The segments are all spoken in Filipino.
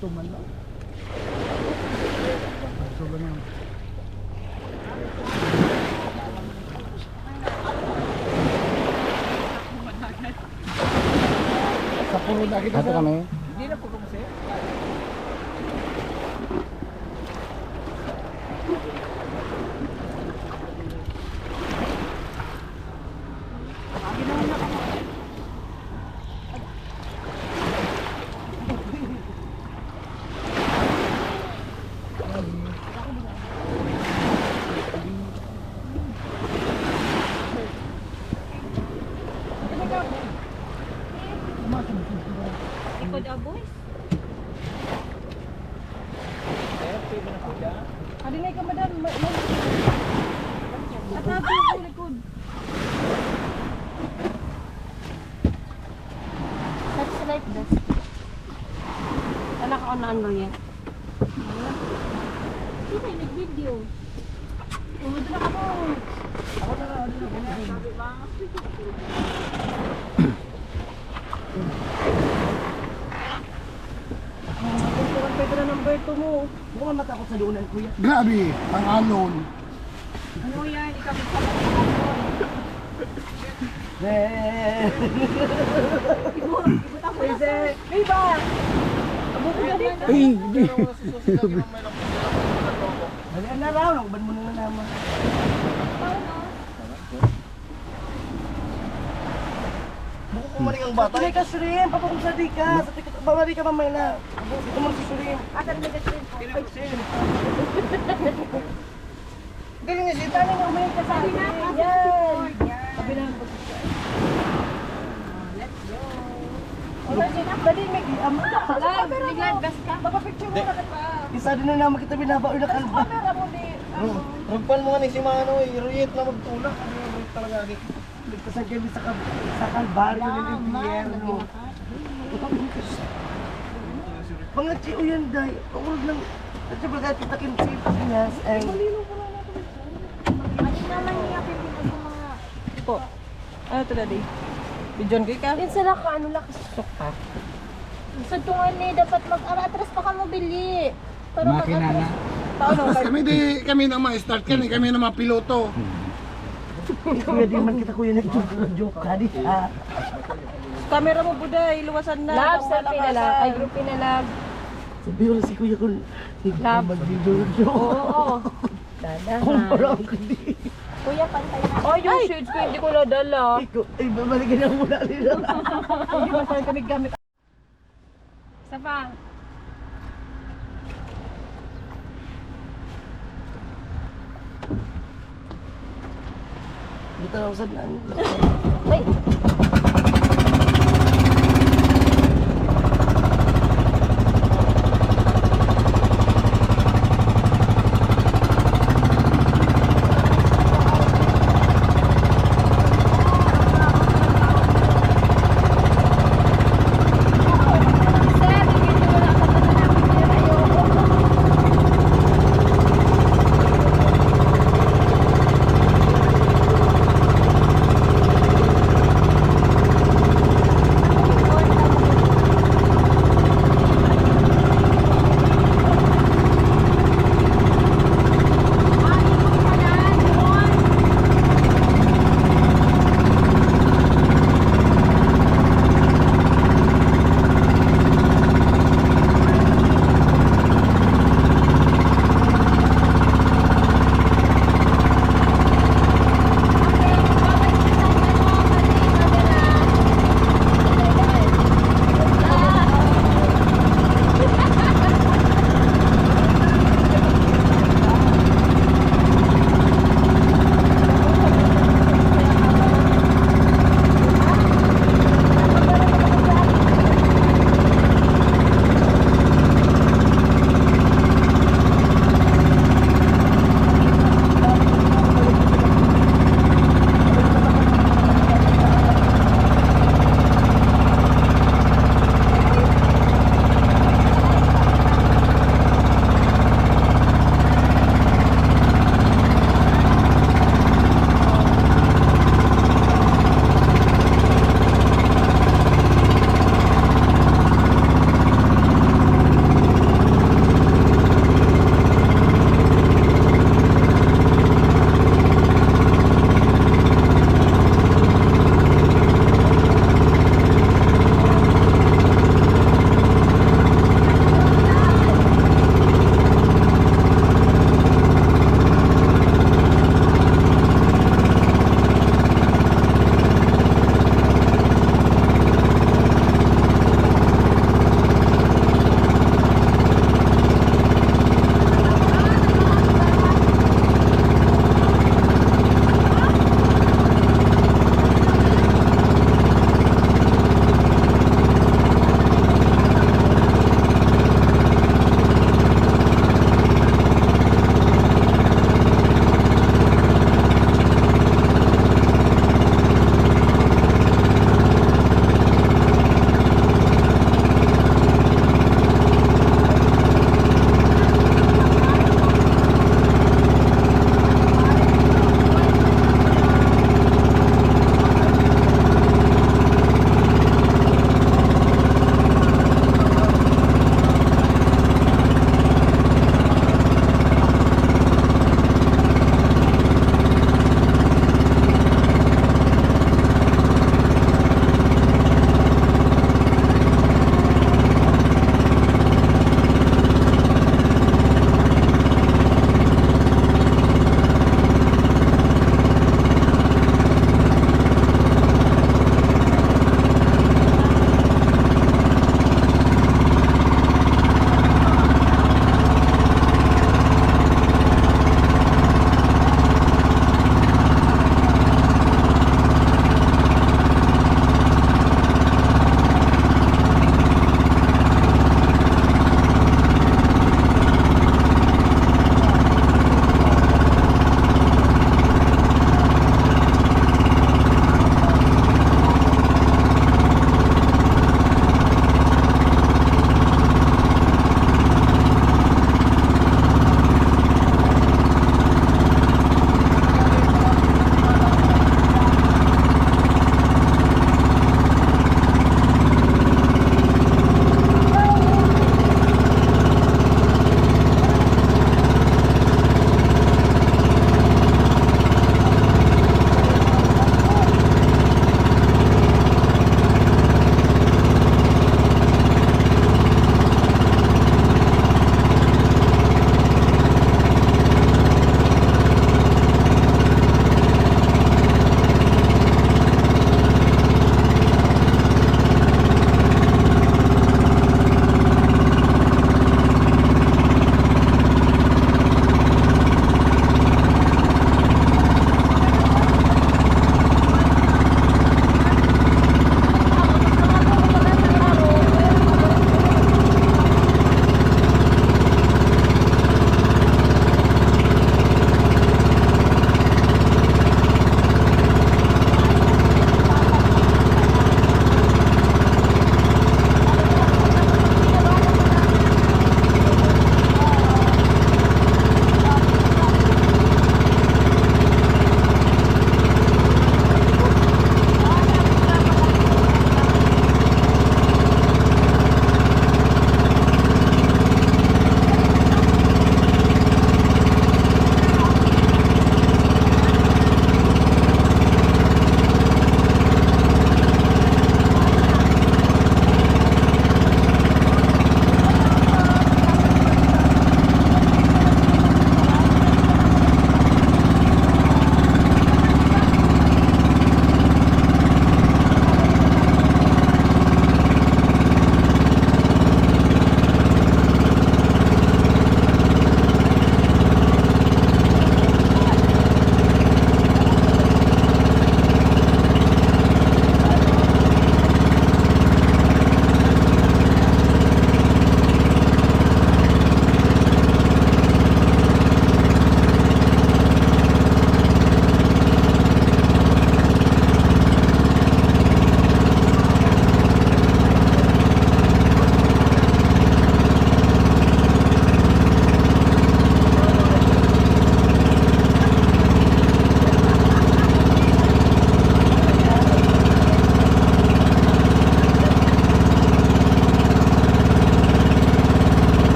Ito man lang. So ganun. Sa puro na kita Ito kami. Hindi na po kasi. Likod aboy. Adinay ka madam. At natin yung likod. That's like this. Anak ko na ano yan. Hindi tayo nag-video. Umado na ako. Ako na lang. Sabi ba? Ang Pedro number 2 mo. Mukhang matakot sa lunan, kuya. Grabe, ang alon. Ano yan? Ikaw sa Ibut ako na sir. Viva! Abo ko na dito. Ay, hindi. Dalian na raw, nagban mo na naman. Buko kumaring ang bata. Tuloy ka, Shrim. Papakong sa di ka. Sa tikat, bawari ka mamaya na. Dito mo si Shrim. Asan na ka Shrim? Ay, Shrim. Galing nga siya. Tama nga umayon ka sa akin. Yan. Sabi na. Dali, may biglang gas ka. Papapicture mo na ka pa. Isa din na naman kita binabaw na kalba. Camera mo di. Ragpan mo nga ni si Mano, iruyit na magtulak. Ano talaga ni? Ligtasan kami sa kalbaryo ni Impierno. Mga chiyo yan, day. Pagurod lang. At siya baga kita kinsipas niya. Ay, Ano naman niya pipinag ng mga... Po. Ano to daddy? Bidyon ko ka? Yan sila ka, ano lakas. Sukha. Sa tungan ni, dapat mag-atras pa ka mabili. Para Makina na. Paano? Kami na ma-start kami na mapiloto. kuya di man kita kuya nag-joke ka di ha. Camera mo buday, luwasan na. Love, selfie na lang. Ay, groupie na lang. Sabi ko si kuya kung Love. mag-video-joke. Oo. Dada. Kung parang hindi. Kuya, pantay na. Oh, yung shades ko hindi ko nadala. Ikaw, ay babalikin na muna nila. Hindi mo pa kami gamit. Isa pa. Dito na ako sa naan. Ay!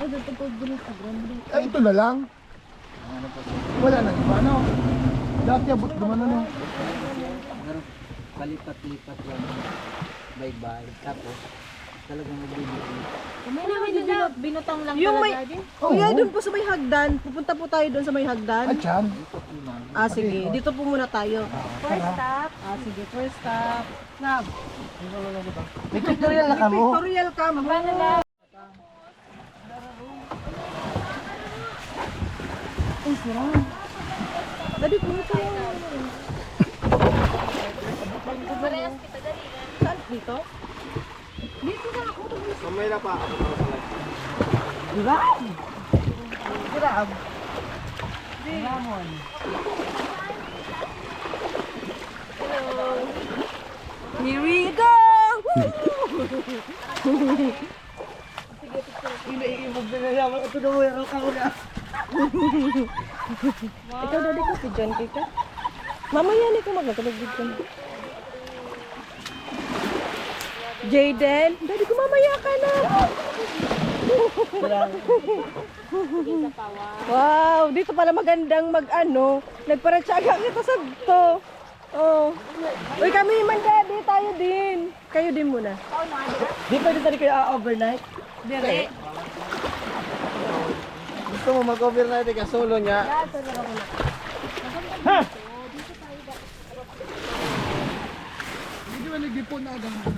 Ay, ito na lang. Wala na iba, ano? Dati abot naman, ano? Palipat-lipat lang. Bye-bye. Tapos, talagang magbibigay. May naman binutang lang Yung may... talaga din. Kuya, doon po sa may hagdan. Pupunta po tayo doon sa may hagdan. At yan. Ah, sige. Dito po muna tayo. First stop. Ah, sige. First stop. Snap. May tutorial na kamo. Pictorial ka mo. Paano na? Ay, sarang. Dali, pumunta yun. Parehas kita dali. Saan? Dito? Dito na ako. Mamay na pa. Grab! Grab! Ramon. Here we go! Iniibog na naman. Ito na mo yung kauna. Ikaw, dali ko. Si John kita. Mamaya na ikaw magkakalagid ka na. Jaden, dali ko mamaya ka na. Wow, dito pala magandang mag-ano. Nagparatsaga kita sa to. Oh. Uy, kami man daddy, tayo din. Kayo din muna. Di pwede tayo kayo overnight? Dire. Gusto mo mag-overnight ka solo niya? Hindi ba nagdipon na agad na?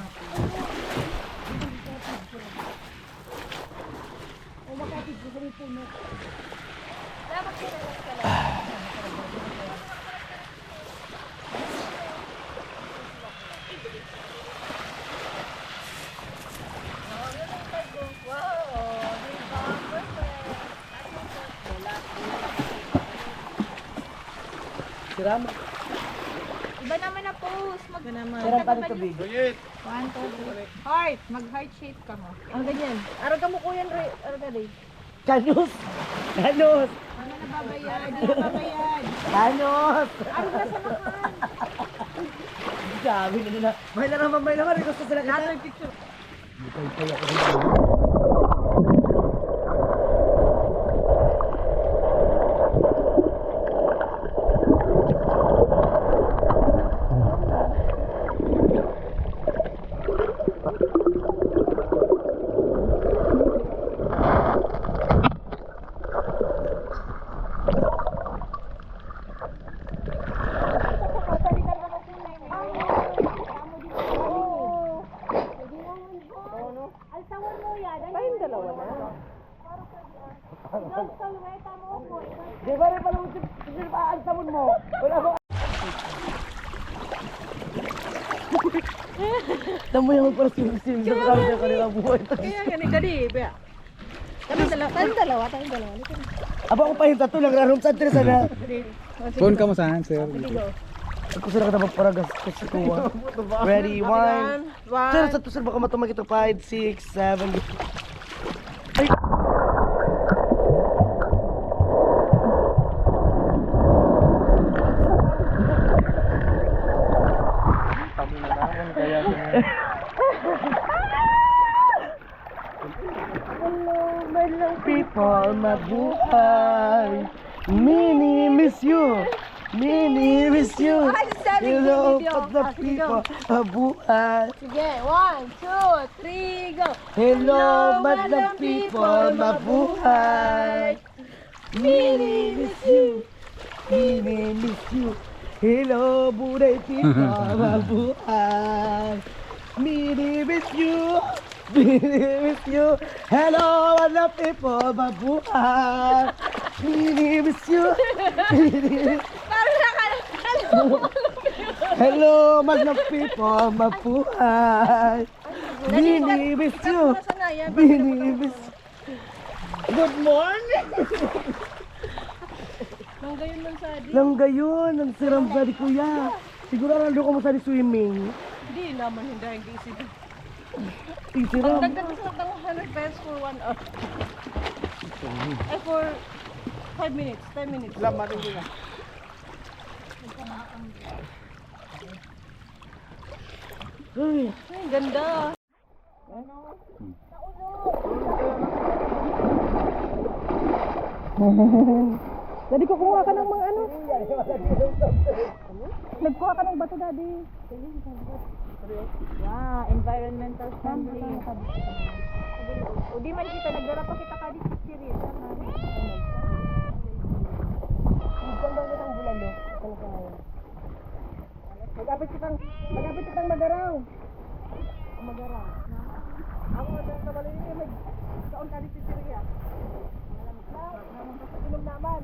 Siram. Iba naman na pose. Siram ka dito, big. 1, 2, 3. Heart. Mag-heart shape ka mo. Ang ganyan. Araw ka mo ko yan, Ray. Araw ka, Ray. Kanos! Kanos! Ano na babayad? Di na babayad. Kanos! Ano na samahan? Sabi na. May naman. Gusto sila kita. Picture. Alsawan mo yan. Tayong dalawa na. Salweta mo po. Di ba rin pala mo sisilpaan sa mo? Wala mo. Tamo yung para sisil sa kanya kanila buhay. Kaya gani, gani. Bea. Tayong dalawa. Tayong dalawa. Dito na. Aba ko pa yung tattoo lang rarom sa tres na. Phone ka mo saan, sir? Ako sila ka dapat paragas ko sa kuha. Ready, one. Sir, sa to sir baka matumag ito 5, 6, 7. Ay. People, mabuhay. Mini miss you. Mini miss you. Hello, pag the people, mabuhay. Sige, 1, 2, 3, go. Hello, madlang people, mabuhay. Mini miss you. Mini miss you. Hello, buday people, mabuhay. Mini miss you. Mini miss you. Hello, madlang people, mabuhay. Mini miss you. Mini miss Hello, madlang people, mabuhay. Mini miss you. Mini miss Good morning! Langgayon man sa di. Langgayon, ang siram sa di kuya. Sigurado ka mo sa di swimming. Hindi naman hindi ang isip. Isiram. Dagdag ko sa 100 pesos for 1 hour. For 5 minutes, 10 minutes. Salamat din kuya. Ay, Ay, ganda. Daddy, kukuha ka ng mga ano? Nagkuha ka ng bato, Daddy. Wow, environmental friendly. O di man kita, nagdara pa kita ka di serious. Magapit kitang magaraw. Magaraw. Ako sa Balini, kaon ka dito sa Syria. Naman sa inom naman.